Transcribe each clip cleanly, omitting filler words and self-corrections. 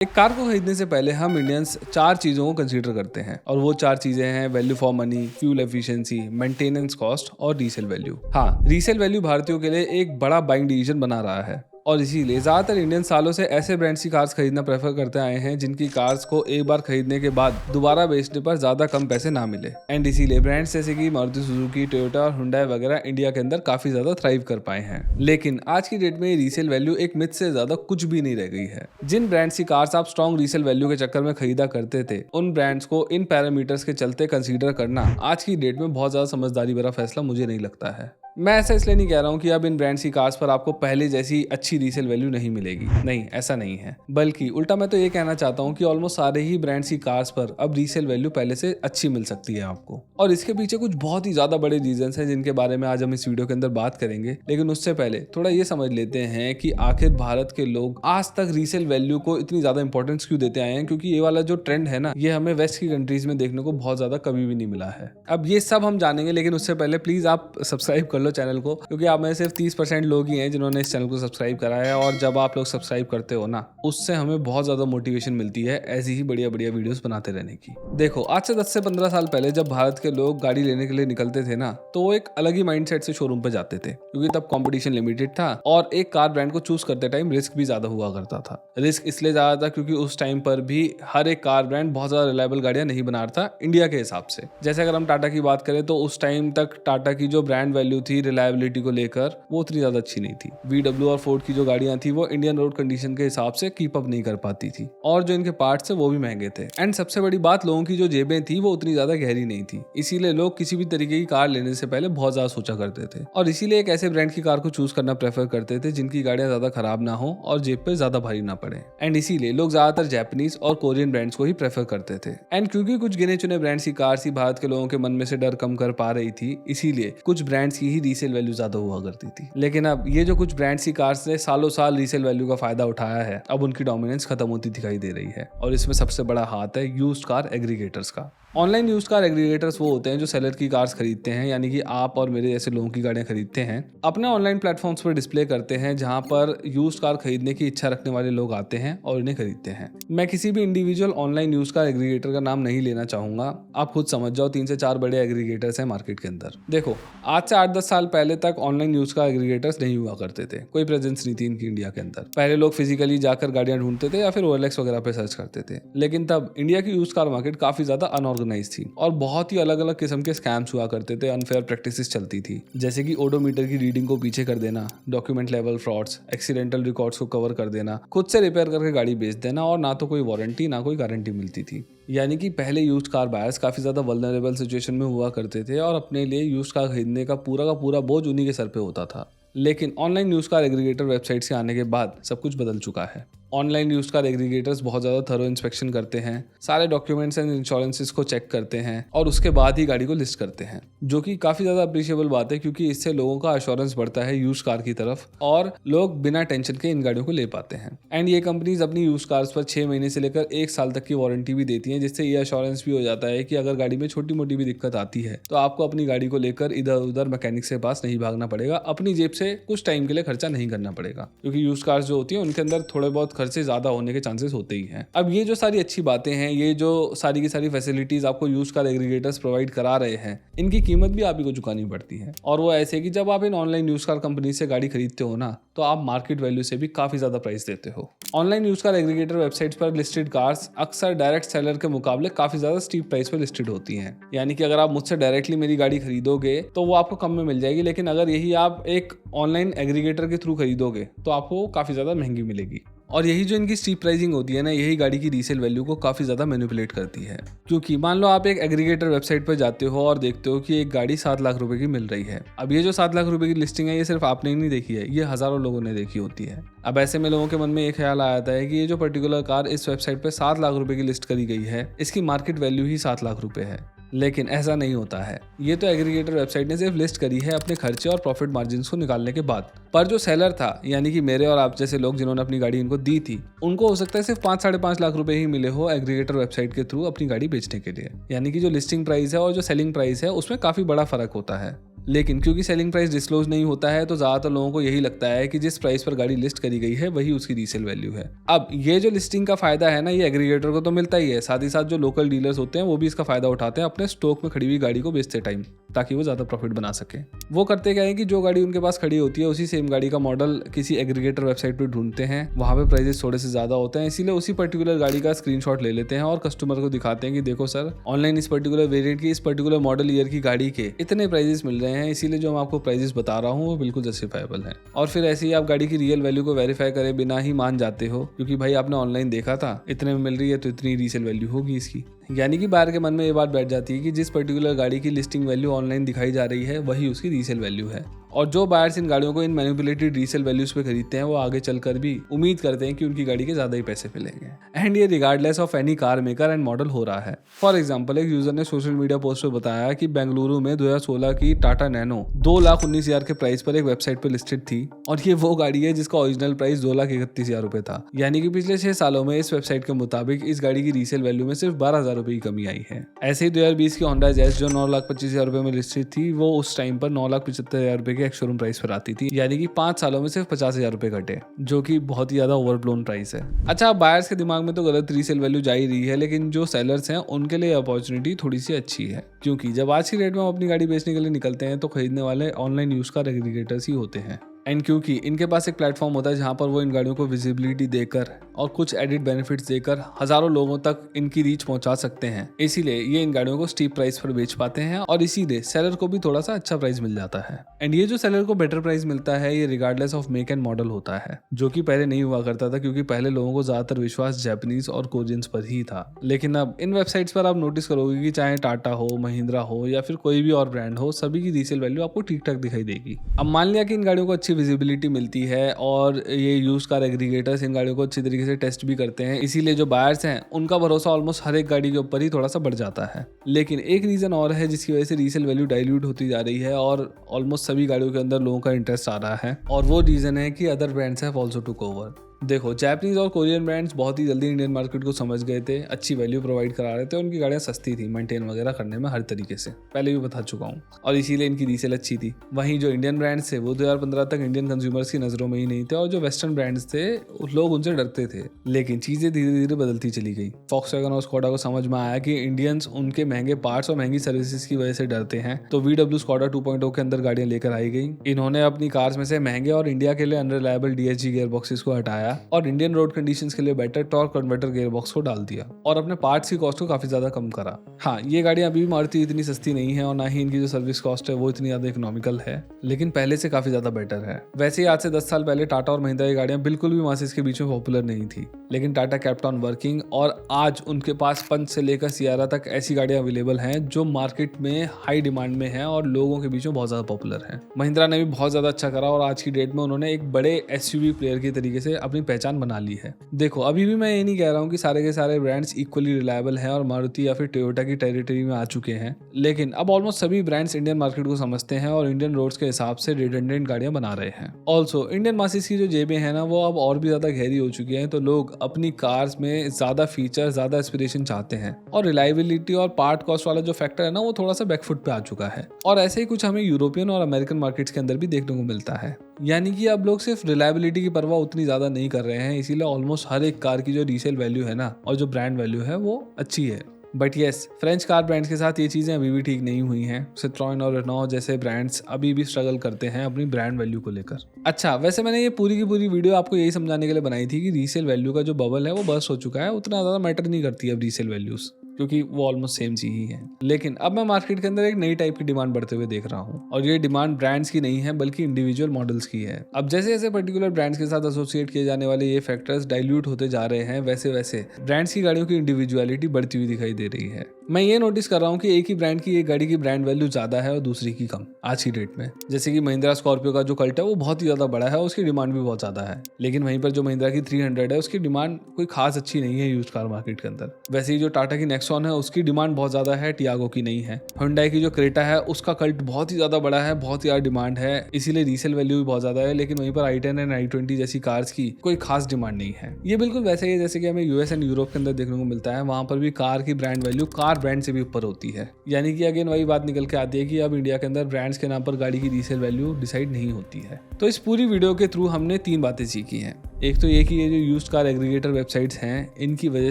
एक कार को खरीदने से पहले हम इंडियंस 4 चीज़ों को कंसीडर करते हैं और वो 4 चीज़ें हैं value for money, fuel efficiency, maintenance cost और रीसेल वैल्यू। हाँ, रीसेल वैल्यू भारतीयों के लिए एक बड़ा बाइंग डिसीजन बना रहा है और इसीलिए ज़्यादातर इंडियन सालों से ऐसे ब्रांड्स की कार्स खरीदना प्रेफर करते आए हैं जिनकी कार्स को एक बार खरीदने के बाद दोबारा बेचने पर ज़्यादा कम पैसे ना मिले। एंड इसीलिए ब्रांड्स जैसे कि मारुति सुजुकी, टोयोटा और हुंडई वगैरह इंडिया के अंदर काफ़ी ज़्यादा थ्राइव कर पाए हैं। लेकिन आज की डेट में रीसेल वैल्यू एक मिथ से ज़्यादा कुछ भी नहीं रह गई है। जिन ब्रांड्स की कार्स आप स्ट्रॉन्ग रीसेल वैल्यू के चक्कर में खरीदा करते थे, उन ब्रांड्स को इन पैरामीटर्स के चलते कंसीडर करना आज की डेट में बहुत ज़्यादा समझदारी भरा फैसला मुझे नहीं लगता है। मैं ऐसा इसलिए नहीं कह रहा हूँ कि अब इन ब्रांड्स की कार्स पर आपको पहले जैसी अच्छी रीसेल वैल्यू नहीं मिलेगी। नहीं, ऐसा नहीं है। बल्कि उल्टा मैं तो ये कहना चाहता हूँ कि ऑलमोस्ट सारे ही ब्रांड्स की कार्स पर अब रीसेल वैल्यू पहले से अच्छी मिल सकती है आपको। और इसके पीछे कुछ बहुत ही ज़्यादा बड़े रीजंस हैं जिनके बारे में आज हम इस वीडियो के अंदर बात करेंगे। लेकिन उससे पहले थोड़ा ये समझ लेते हैं कि आखिर भारत के लोग आज तक रीसेल वैल्यू को इतनी ज़्यादा इंपॉर्टेंस क्यों देते आए हैं, क्योंकि ये वाला जो ट्रेंड है ना, ये हमें वेस्ट की कंट्रीज में देखने को बहुत ज़्यादा कभी भी नहीं मिला है। अब ये सब हम जानेंगे, लेकिन उससे पहले प्लीज़ आप सब्सक्राइब कर लो चैनल को, क्योंकि आप में सिर्फ 30% लोग ही हैं जिन्होंने इस चैनल को सब्सक्राइब करा है। और जब आप लोग सब्सक्राइब करते हो ना, उससे हमें बहुत ज़्यादा मोटिवेशन मिलती है ऐसी ही बढ़िया बढ़िया वीडियोस बनाते रहने की। देखो, आज से 10 से 15 साल पहले जब भारत के लोग गाड़ी लेने के लिए निकलते थे ना, तो वो एक अलग ही माइंडसेट से शोरूम पे जाते थे, क्योंकि तब कंपटीशन लिमिटेड था और एक कार ब्रांड को चूज करते टाइम रिस्क भी ज्यादा हुआ करता था। रिस्क इसलिए ज्यादा था क्योंकि उस टाइम पर भी हर एक कार ब्रांड बहुत ज्यादा रिलायबल गाड़ियां नहीं बना रहा था इंडिया के हिसाब से। जैसे अगर हम टाटा की बात करें तो उस टाइम तक टाटा की जो ब्रांड वैल्यू थी रिलायबिलिटी को लेकर, वो उतनी ज्यादा अच्छी नहीं थी। VW और फोर्ड की जो गाड़ियां थी वो इंडियन रोड कंडीशन के हिसाब से कीप अप नहीं कर पाती थी और जो इनके पार्ट्स थे वो भी महंगे थे। एंड सबसे बड़ी बात, लोगों की जो जेबें थी वो उतनी ज्यादा गहरी नहीं थी, इसीलिए लोग किसी भी तरीके की कार लेने से पहले बहुत ज्यादा सोचा करते थे और इसीलिए एक ऐसे ब्रांड की कार को चूज करना प्रेफर करते थे जिनकी गाड़ियां ज्यादा खराब ना हो और जेब पे ज्यादा भारी ना पड़े। एंड इसीलिए लोग ज्यादातर जापानीज और कोरियन ब्रांड्स को ही प्रेफर करते थे। एंड क्योंकि कुछ गिने चुने ब्रांड्स की कार्स ही भारत के लोगों के मन में से डर कम कर पा रही थी, इसीलिए कुछ ब्रांड्स की ही रीसेल वैल्यू ज्यादा हुआ करती थी। लेकिन अब ये जो कुछ ब्रांड्स की कार्स ने सालों साल रीसेल वैल्यू का फायदा उठाया है, अब उनकी डोमिनेंस खत्म होती दिखाई दे रही है और इसमें सबसे बड़ा हाथ है यूज्ड कार एग्रीगेटर्स का। ऑनलाइन यूज्ड कार एग्रीगेटर्स वो होते हैं जो सेलर की कार्स खरीदते हैं, यानी कि आप और मेरे जैसे लोगों की गाड़ियां खरीदते हैं, अपने ऑनलाइन प्लेटफॉर्म्स पर डिस्प्ले करते हैं, जहां पर यूज्ड कार खरीदने की इच्छा रखने वाले लोग आते हैं और इन्हें खरीदते हैं। मैं किसी भी individual online used car aggregator का नाम नहीं लेना चाहूंगा, आप खुद समझ जाओ। 3 से 4 बड़े एग्रीगेटर्स हैं मार्केट के अंदर। देखो, आज से 8-10 साल पहले तक ऑनलाइन यूज्ड कार एग्रीगेटर्स नहीं हुआ करते थे, कोई प्रेजेंस नहीं थी इनकी इंडिया के अंदर। पहले लोग फिजिकली जाकर गाड़ियां ढूंढते थे या फिर OLX वगैरह पे सर्च करते थे। लेकिन तब इंडिया की यूज्ड कार मार्केट काफी ज्यादा अनऑर्गेनाइज थी और बहुत ही अलग अलग किस्म के स्कैम्स हुआ करते थे, अनफेयर प्रैक्टिसेस चलती थी, जैसे कि ओडोमीटर की रीडिंग को पीछे कर देना, document level frauds, accidental records को कवर कर देना, खुद से रिपेयर करके गाड़ी बेच देना और ना तो कोई वारंटी ना कोई गारंटी मिलती थी। यानी कि पहले यूज्ड कार बायर्स काफी ज्यादा वल्नरेबल सिचुएशन में हुआ करते थे और अपने लिए यूज्ड कार खरीदने का पूरा बोझ उन्हीं के सर पे होता था। लेकिन online used car aggregator websites के आने के बाद सब कुछ बदल चुका है। ऑनलाइन यूज्ड कार एग्रीगेटर्स बहुत ज़्यादा थरो इंस्पेक्शन करते हैं, सारे डॉक्यूमेंट्स एंड इंश्योरेंसेस को चेक करते हैं और उसके बाद ही गाड़ी को लिस्ट करते हैं, जो कि काफ़ी ज़्यादा अप्रिशिएबल बात है, क्योंकि इससे लोगों का एश्योरेंस बढ़ता है यूज्ड कार की तरफ और लोग बिना टेंशन के इन गाड़ियों को ले पाते हैं। एंड ये कंपनीज अपनी यूज्ड कार्स पर 6 महीने से लेकर 1 साल तक की वारंटी भी देती हैं, जिससे ये एश्योरेंस भी हो जाता है कि अगर गाड़ी में छोटी मोटी भी दिक्कत आती है तो आपको अपनी गाड़ी को लेकर इधर उधर मैकेनिक के पास नहीं भागना पड़ेगा, अपनी जेब से कुछ टाइम के लिए खर्चा नहीं करना पड़ेगा, क्योंकि यूज्ड कार्स जो होती है उनके अंदर थोड़े बहुत खर्चे ज़्यादा होने चांसेस होते ही हैं। अब ये जो सारी अच्छी बातें हैं, ये जो सारी की सारी फैसिलिटीज आपको यूज्ड कार एग्रीगेटर्स प्रोवाइड करा रहे हैं, इनकी कीमत भी आप ही को चुकानी पड़ती है। और वो ऐसे कि जब आप इन ऑनलाइन यूज्ड कार कंपनी से गाड़ी खरीदते हो ना, तो आप मार्केट वैल्यू से भी काफी ज्यादा प्राइस देते हो। Online used car aggregator websites पर लिस्टेड कार्स अक्सर डायरेक्ट सेलर के मुकाबले काफी ज्यादा स्टीप प्राइस पर लिस्टेड होती हैं। यानी कि अगर आप मुझसे डायरेक्टली मेरी गाड़ी खरीदोगे तो वो आपको कम में मिल जाएगी, लेकिन अगर यही आप एक ऑनलाइन एग्रीगेटर के थ्रू खरीदोगे तो आपको काफी ज्यादा महंगी मिलेगी। और यही जो इनकी स्टीप प्राइसिंग होती है ना, यही गाड़ी की रीसेल वैल्यू को काफ़ी ज़्यादा मैनिपुलेट करती है। क्योंकि मान लो आप एक एग्रीगेटर वेबसाइट पर जाते हो और देखते हो कि एक गाड़ी 7 लाख रुपए की मिल रही है। अब ये जो 7 लाख रुपए की लिस्टिंग है, ये सिर्फ आपने ही नहीं देखी है, ये हज़ारों लोगों ने देखी होती है। अब ऐसे में लोगों के मन में एक ख्याल आ जाता है कि ये जो पर्टिकुलर कार इस वेबसाइट पर 7 लाख रुपए की लिस्ट करी गई है, इसकी मार्केट वैल्यू ही 7 लाख रुपए है। लेकिन ऐसा नहीं होता है। ये तो एग्रीगेटर वेबसाइट ने सिर्फ लिस्ट करी है अपने खर्चे और प्रॉफिट मार्जिन को निकालने के बाद, पर जो सेलर था, यानी कि मेरे और आप जैसे लोग जिन्होंने अपनी गाड़ी इनको दी थी, उनको हो सकता है सिर्फ 5-5.5 लाख रुपए ही मिले हो एग्रीगेटर वेबसाइट के थ्रू अपनी गाड़ी बेचने के लिए। यानी कि जो लिस्टिंग प्राइस है और जो सेलिंग प्राइस है उसमें काफी बड़ा फर्क होता है। लेकिन क्योंकि सेलिंग प्राइस डिस्क्लोज नहीं होता है तो ज्यादातर लोगों को यही लगता है कि जिस प्राइस पर गाड़ी लिस्ट करी गई है वही उसकी रीसेल वैल्यू है। अब ये जो लिस्टिंग का फायदा है ना, ये एग्रीगेटर को तो मिलता ही है, साथ ही साथ जो लोकल डीलर्स होते हैं वो भी इसका फायदा उठाते हैं अपने स्टॉक में खड़ी हुई गाड़ी को बेचते टाइम, ताकि वो ज्यादा प्रॉफिट बना सके। वो करते क्या है कि जो गाड़ी उनके पास खड़ी होती है उसी सेम गाड़ी का मॉडल किसी एग्रीगेटर वेबसाइट पर ढूंढते हैं, वहां पे प्राइसेस थोड़े से ज्यादा होते हैं, इसीलिए उसी पर्टिकुलर गाड़ी का स्क्रीनशॉट ले लेते हैं और कस्टमर को दिखाते हैं कि देखो सर, ऑनलाइन इस पर्टिकुलर वेरिएंट की इस पर्टिकुलर मॉडल ईयर की गाड़ी के इतने प्राइसेस मिल रहे हैं, इसीलिए जो मैं आपको प्राइसेस बता रहा हूँ वो बिल्कुल जस्टिफाइबल है। और फिर ऐसे ही आप गाड़ी की रियल वैल्यू को वेरीफाई करे बिना ही मान जाते हो, क्योंकि भाई आपने ऑनलाइन देखा था इतने में मिल रही है तो इतनी रीसेल वैल्यू होगी इसकी। यानी कि बायर के मन में ये बात बैठ जाती है कि जिस पर्टिकुलर गाड़ी की लिस्टिंग वैल्यू ऑनलाइन दिखाई जा रही है वही उसकी रीसेल वैल्यू है। और जो बायर्स इन गाड़ियों को इन मैनिपुलेटेड रीसेल वैल्यूज पे खरीदते हैं वो आगे चलकर भी उम्मीद करते हैं कि उनकी गाड़ी के ज्यादा ही पैसे मिलेंगे, एंड ये regardless of any car maker and model हो रहा है। फॉर एग्जांपल, एक यूजर ने सोशल मीडिया पोस्ट पे बताया कि बेंगलुरु में 2016 की टाटा नैनो 2,19,000 के प्राइस पर एक वेबसाइट पर लिस्टेड थी, और ये वो गाड़ी है जिसका ओरिजिनल प्राइस 2,31,000 रुपए था। यानी कि पिछले 6 सालों में इस वेबसाइट के मुताबिक इस गाड़ी की रीसेल वैल्यू में सिर्फ 12,000 रुपए की कमी आई है। ऐसे ही 2020 की होंडा जैज जो 9,25,000 रुपए में लिस्टेड थी, वो उस टाइम पर 9,75,000 रुपए के एक्स शोरूम प्राइस पर आती थी। यानी कि 5 सालों में सिर्फ 50,000 रुपए घटे, जो कि बहुत ही ज्यादा ओवरब्लोन प्राइस है। अच्छा, बायर्स के दिमाग में तो गलत रीसेल वैल्यू जा ही रही है, लेकिन जो सेलर्स हैं उनके लिए अपॉर्चुनिटी थोड़ी सी अच्छी है, क्योंकि जब आज की डेट में हम अपनी गाड़ी बेचने के लिए निकलते हैं तो खरीदने वाले ऑनलाइन यूज कार एग्रीगेटर्स ही होते हैं। एंड क्योंकि इनके पास एक प्लेटफॉर्म होता है जहां पर वो इन गाड़ियों को विजिबिलिटी देकर और कुछ एडिट बेनिफिट्स देकर हजारों लोगों तक इनकी रीच पहुंचा सकते हैं, इसीलिए ये इन गाड़ियों को स्टीप प्राइस पर बेच पाते हैं और इसीलिए सेलर को भी थोड़ा सा अच्छा प्राइस मिल जाता है। एंड ये जो सेलर को बेटर प्राइस मिलता है ये regardless of make and model होता है, जो कि पहले नहीं हुआ करता था, क्योंकि पहले लोगों को ज्यादातर विश्वास जापानीज और कोरियंस पर ही था। लेकिन अब इन वेबसाइट्स पर आप नोटिस करोगे कि चाहे टाटा हो, महिंद्रा हो या फिर कोई भी और ब्रांड हो, सभी की रीसेल वैल्यू आपको ठीक ठाक दिखाई देगी। अब मान लिया कि इन गाड़ियों को अच्छी विजिबिलिटी मिलती है और ये यूज कार एग्रीगेटर्स इन गाड़ियों को अच्छी तरीके से टेस्ट भी करते हैं, इसीलिए जो बायर्स हैं उनका भरोसा ऑलमोस्ट हर एक गाड़ी के ऊपर ही थोड़ा सा बढ़ जाता है। लेकिन एक रीजन और है जिसकी वजह से रीसेल वैल्यू डाइल्यूट होती जा रही है और ऑलमोस्ट सभी गाड़ियों के अंदर लोगों का इंटरेस्ट आ रहा है, और वो रीजन है कि other brands have also took over. देखो, जापानीज और कोरियन ब्रांड्स बहुत ही जल्दी इंडियन मार्केट को समझ गए थे, अच्छी वैल्यू प्रोवाइड करा रहे थे, उनकी गाड़ियां सस्ती थी मेंटेन वगैरह करने में हर तरीके से, पहले भी बता चुका हूँ, और इसीलिए इनकी रीसेल अच्छी थी। वहीं जो इंडियन ब्रांड्स थे वो 2015 तक इंडियन कंज्यूमर्स की नज़रों में ही नहीं थे, और जो वेस्टर्न ब्रांड्स थे लोग उनसे डरते थे। लेकिन चीज़ें धीरे धीरे बदलती चली गई। फॉक्सवैगन और स्कोडा को समझ में आया कि इंडियंस उनके महंगे पार्ट्स और महंगी सर्विसेज की वजह से डरते हैं, तो VW स्कोडा 2.0 के अंदर गाड़ियां लेकर आई गई। इन्होंने अपनी कार्स में से महंगे और इंडिया के लिए अनरिलायबल DSG गियर बॉक्सेस को हटाया और इंडियन रोड कंडीशंस के लिए better torque converter gear box को डाल दिया और अपने पार्ट्स की कॉस्ट को काफी ज्यादा कम करा। हाँ, ये गाड़ियां अभी भी मारुति इतनी सस्ती नहीं है और ना ही इनकी जो सर्विस कॉस्ट है वो इतनी ज्यादा इकोनॉमिकल है, लेकिन पहले से काफी ज्यादा बेटर है। वैसे ही आज से 10 साल पहले टाटा और महिंद्रा की गाड़ियां बिल्कुल भी मासेस के बीच में पॉपुलर नहीं थी, लेकिन टाटा केप्ट ऑन वर्किंग और आज उनके पास पंच से लेकर सियारा तक ऐसी गाड़ियां अवेलेबल हैं जो मार्केट में हाई डिमांड में है और लोगों के बीच में बहुत ज्यादा पॉपुलर है। महिंद्रा ने भी बहुत ज्यादा अच्छा करा और आज की डेट में उन्होंने एक बड़े SUV प्लेयर की तरीके से अपनी पहचान बना ली है। देखो, अभी भी मैं ये नहीं कह रहा हूँ कि सारे के सारे ब्रांड्स इक्वली रिलायबल हैं और मारुति या फिर टोयोटा की टेरिटरी में आ चुके हैं, लेकिन अब ऑलमोस्ट सभी ब्रांड्स इंडियन मार्केट को समझते हैं और इंडियन रोड्स के हिसाब से रिडंडेंट गाड़ियां बना रहे हैं। ऑल्सो इंडियन मासिस की जो जेबें हैं ना वो अब और भी ज्यादा गहरी हो चुकी हैं, तो लोग अपनी कार्स में ज्यादा फीचर, ज्यादा एस्पिरेशन चाहते हैं और रिलायबिलिटी और पार्ट कॉस्ट वाला जो फैक्टर है ना वो थोड़ा सा बैकफुट पे आ चुका है। और ऐसे ही कुछ हमें यूरोपियन और अमेरिकन मार्केट्स के अंदर भी देखने को मिलता है। यानी कि अब लोग सिर्फ रिलायबिलिटी की परवाह उतनी ज्यादा नहीं कर रहे हैं, इसीलिए ऑलमोस्ट हर एक कार की जो रीसेल वैल्यू है ना और जो ब्रांड वैल्यू है वो अच्छी है। But yes, French car brands के साथ ये चीज़ें अभी भी ठीक नहीं हुई हैं। सिट्रोन और रेनॉ जैसे ब्रांड्स अभी भी स्ट्रगल करते हैं अपनी ब्रांड वैल्यू को लेकर। अच्छा, वैसे मैंने ये पूरी की पूरी वीडियो आपको यही समझाने के लिए बनाई थी कि रीसेल वैल्यू का जो बबल है वो बर्स्ट हो चुका है, उतना ज़्यादा मैटर नहीं करती है अब रीसेल वैल्यूज़, क्योंकि वो ऑलमोस्ट सेम चीज ही है। लेकिन अब मैं मार्केट के अंदर एक नई टाइप की डिमांड बढ़ते हुए देख रहा हूँ, और ये डिमांड ब्रांड्स की नहीं है बल्कि इंडिविजुअल मॉडल्स की है। अब जैसे जैसे पर्टिकुलर ब्रांड्स के साथ एसोसिएट किए जाने वाले ये फैक्टर्स डाइल्यूट होते जा रहे हैं, वैसे वैसे ब्रांड्स की गाड़ियों की इंडिविजुअलिटी बढ़ती हुई दिखाई दे रही है। मैं ये नोटिस कर रहा हूँ कि एक ही ब्रांड की एक गाड़ी की ब्रांड वैल्यू ज्यादा है और दूसरी की कम आज की डेट में। जैसे कि महिंद्रा स्कॉर्पियो का जो कल्ट है वो बहुत ही ज्यादा बड़ा है, उसकी डिमांड भी बहुत ज्यादा है, लेकिन वहीं पर जो महिंद्रा की 300 है उसकी डिमांड कोई खास अच्छी नहीं है यूज्ड कार मार्केट के अंदर। वैसे ही जो टाटा की नेक्सॉन है उसकी डिमांड बहुत ज्यादा है, टियागो की नहीं है। हुंडई की जो क्रेटा है उसका कल्ट बहुत ही ज्यादा बड़ा है, बहुत ही ज्यादा डिमांड है, इसीलिए रीसेल वैल्यू भी बहुत ज्यादा है, लेकिन वहीं पर i10 एंड i20 जैसी कार्स की कोई खास डिमांड नहीं है। ये बिल्कुल वैसे ही है जैसे कि हमें यूएस एंड यूरोप के अंदर देखने को मिलता है, वहां पर भी कार की ब्रांड वैल्यू कार ब्रांड से भी ऊपर होती है। यानी कि अगेन वही बात निकल के आती है कि अब इंडिया के अंदर ब्रांड्स के नाम पर गाड़ी की रीसेल वैल्यू डिसाइड नहीं होती है। तो इस पूरी वीडियो के थ्रू हमने 3 बातें सीखी हैं। एक तो ये कि ये जो यूज्ड कार एग्रीगेटर वेबसाइट्स हैं, इनकी वजह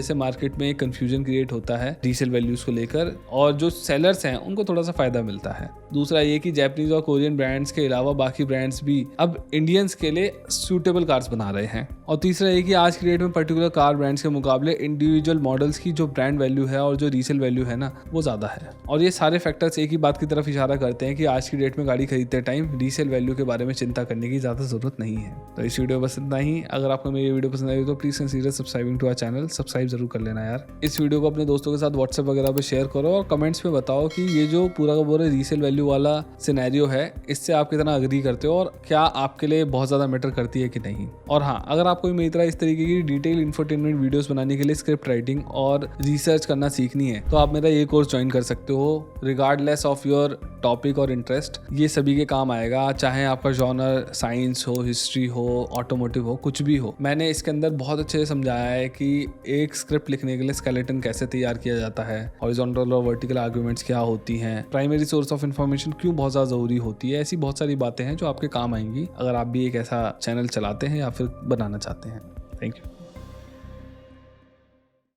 से मार्केट में कंफ्यूजन क्रिएट होता है रीसेल वैल्यूज को लेकर, और जो सेलर्स हैं उनको थोड़ा सा फायदा मिलता है। दूसरा ये कि जापानीज और कोरियन ब्रांड्स के अलावा बाकी ब्रांड्स भी अब इंडियंस के लिए सूटेबल कार्स बना रहे हैं। और तीसरा ये कि आज की डेट में पर्टिकुलर कार ब्रांड्स के मुकाबले इंडिविजुअल मॉडल्स की जो ब्रांड वैल्यू है और जो रीसेल वैल्यू है ना, वो ज़्यादा है। और ये सारे फैक्टर्स एक ही बात की तरफ इशारा करते हैं कि आज की डेट में गाड़ी खरीदते टाइम रीसेल वैल्यू के बारे में चिंता करने की ज़्यादा जरूरत नहीं है। तो इस वीडियो बस इतना ही। अगर आपको मेरी वीडियो पसंद आई तो please consider subscribing to our channel. Subscribe जरूर कर लेना यार। इस वीडियो को अपने दोस्तों के साथ व्हाट्सएप वगैरह पे शेयर करो और कमेंट्स में बताओ कि ये जो पूरा का पूरा रीसेल वैल्यू वाला सिनेरियो है, इससे आप कितना अग्री करते हो और क्या आपके लिए बहुत ज़्यादा मैटर करती है कि नहीं। और हाँ, अगर आपको मेरी तरह इस तरीके की डिटेल इंफोटेनमेंट वीडियोस बनाने के लिए स्क्रिप्ट राइटिंग और रिसर्च करना सीखनी है तो आप मेरा ये कोर्स ज्वाइन कर सकते हो। रिगार्डलेस ऑफ योर टॉपिक और इंटरेस्ट, ये सभी के काम आएगा, चाहे आपका जॉनर साइंस हो, हिस्ट्री हो, ऑटोमोटिव हो, कुछ भी हो। मैंने इसके अंदर बहुत अच्छे से समझाया है कि एक स्क्रिप्ट लिखने के लिए स्केलेटन कैसे तैयार किया जाता है, हॉरिजॉन्टल और वर्टिकल आर्गुमेंट्स क्या होती हैं, प्राइमरी सोर्स ऑफ इन्फॉर्मेशन क्यों बहुत ज़्यादा ज़रूरी होती है। ऐसी बहुत सारी बातें हैं जो आपके काम आएंगी अगर आप भी एक ऐसा चैनल चलाते हैं या फिर बनाना चाहते हैं। Thank you.